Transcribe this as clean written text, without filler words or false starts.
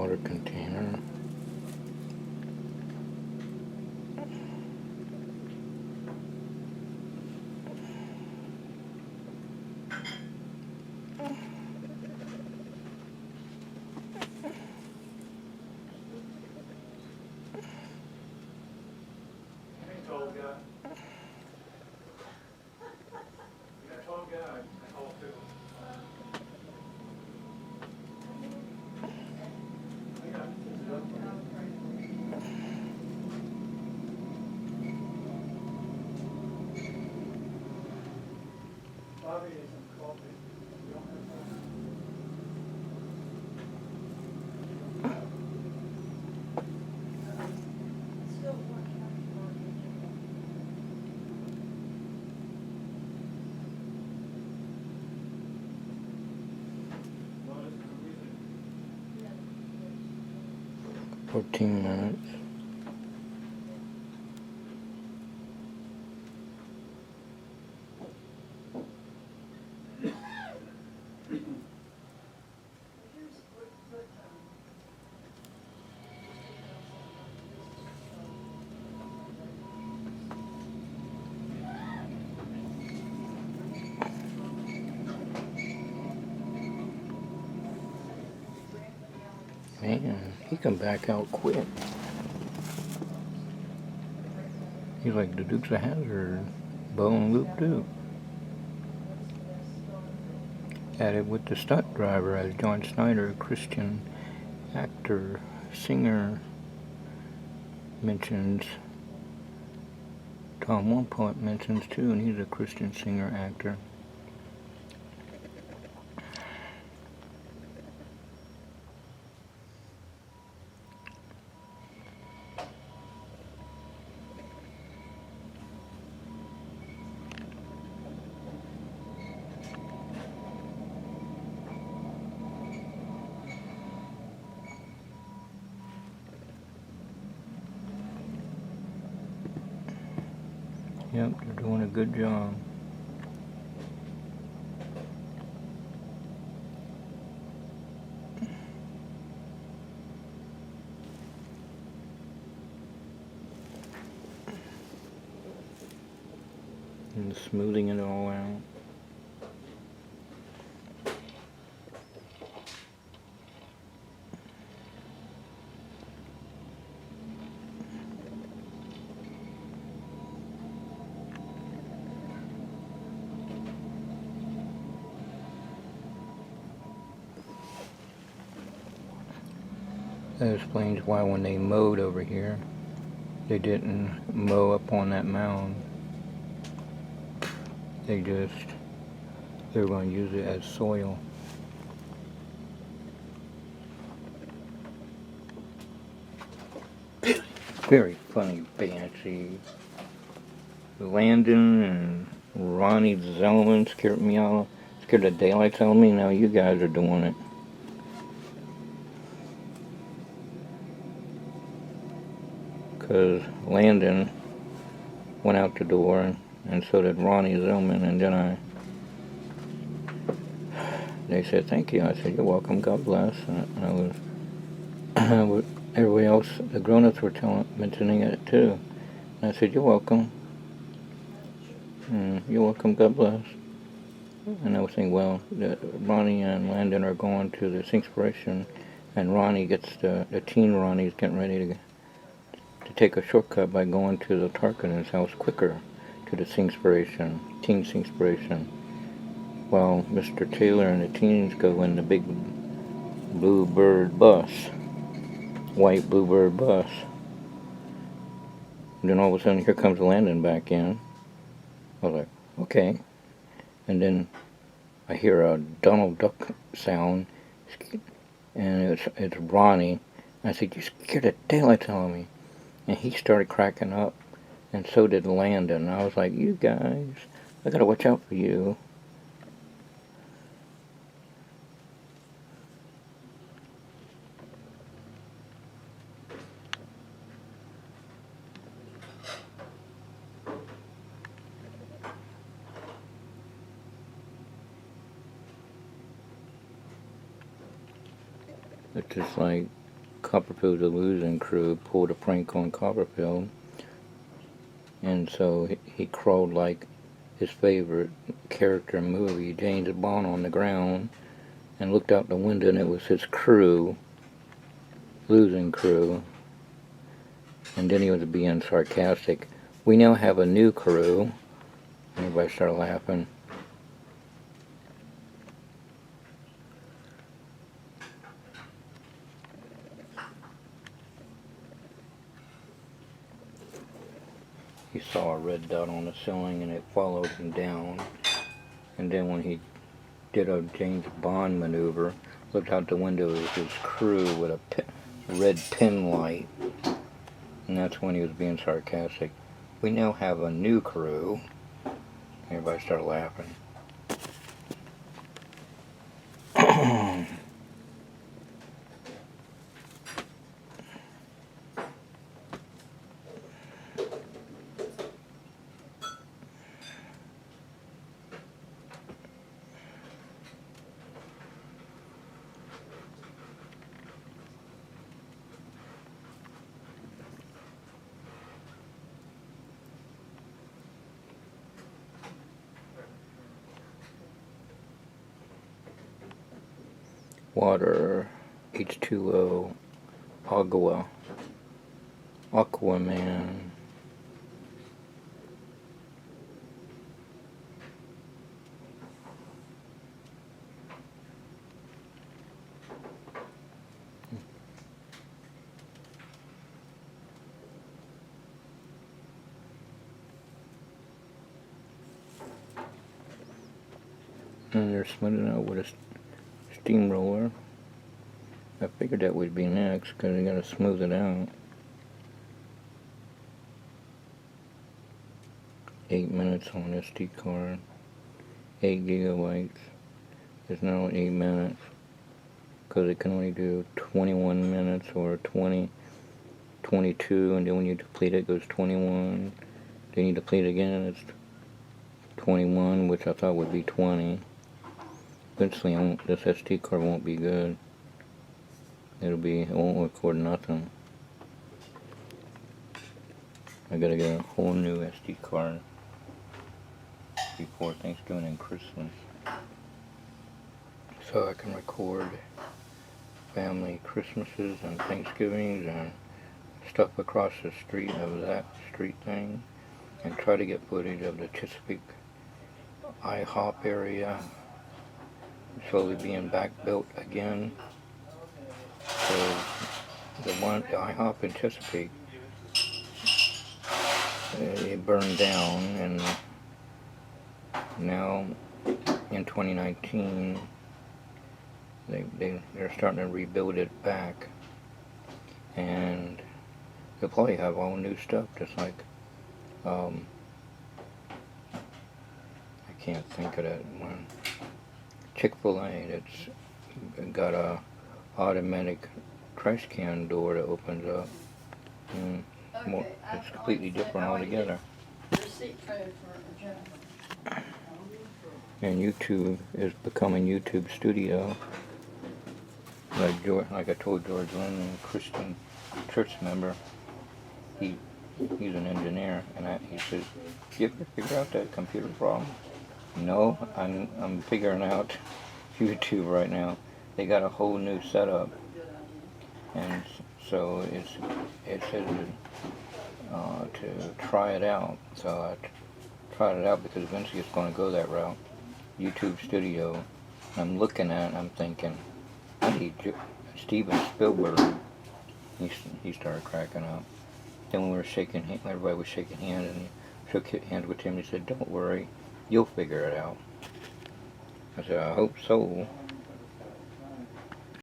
water container. For 14 minutes. Man, he come back out quick. He's like the Dukes of Hazzard, bow and loop Duke. Added with the stunt driver as John Snyder, Christian actor, singer. Mentions Tom One Point mentions too, and he's a Christian singer actor. Yep, they're doing a good job. And smoothing it all out. That explains why when they mowed over here, they didn't mow up on that mound. They were going to use it as soil. Very funny, Banshee. Landon and Ronnie Zellman scared the daylights out of me. Now you guys are doing it. Because Landon went out the door, and so did Ronnie Zellman, and then they said thank you. I said you're welcome, God bless. And I was everybody else, the grown-ups were mentioning it too. And I said you're welcome. You're welcome, God bless. And I was saying, well, Ronnie and Landon are going to this inspiration, and Ronnie the teen Ronnie's getting ready to take a shortcut by going to the Tarkin's house quicker to the Teen's Inspiration. While Mr. Taylor and the teens go in the big Bluebird bus, white Bluebird bus. And then all of a sudden, here comes Landon back in. I was like, okay. And then I hear a Donald Duck sound, and it's Ronnie. I said, you scared the daylights out of me. And he started cracking up, and so did Landon. I was like, you guys, I gotta watch out for you. It's just like Copperfield, the losing crew, pulled a prank on Copperfield, and so he crawled like his favorite character movie, James Bond, on the ground, and looked out the window, and it was his crew, losing crew. And then he was being sarcastic. We now have a new crew. Everybody started laughing. He saw a red dot on the ceiling and it followed him down. And then when he did a James Bond maneuver, looked out the window, it was his crew with a red pin light. And that's when he was being sarcastic. We now have a new crew. Everybody started laughing. Water, H2O, Agua, Aquaman. And they're smoothing out with a steamroller. I figured that would be next because they gotta smooth it out. 8 minutes on SD card. 8 gigabytes. It's now 8 minutes because it can only do 21 minutes or 20, 22, and then when you deplete it, it goes 21. Then you deplete it again, it's 21, which I thought would be 20. Eventually, this SD card won't be good. It won't record nothing. I gotta get a whole new SD card before Thanksgiving and Christmas, so I can record family Christmases and Thanksgivings and stuff across the street of that street thing, and try to get footage of the Chesapeake IHOP area slowly being back built again. So the IHOP in Chesapeake, it burned down, and now in 2019 they're starting to rebuild it back, and they'll probably have all new stuff, just like I can't think of that one. Chick-fil-A, that's got a automatic trash can door that opens up. It's completely different altogether. And YouTube is becoming YouTube Studio. Like I told George Lynn, a Christian church member, he's an engineer, and he says, "You ever figure out that computer problem?" No, I'm figuring out YouTube right now. They got a whole new setup, and so it says to try it out. So I tried it out because eventually it's going to go that route. YouTube Studio. I'm looking at it and I'm thinking, I need Steven Spielberg. He started cracking up. Then when we were shaking hands, everybody was shaking hands, and he shook hands with him. He said, "Don't worry, you'll figure it out." I said, "I hope so."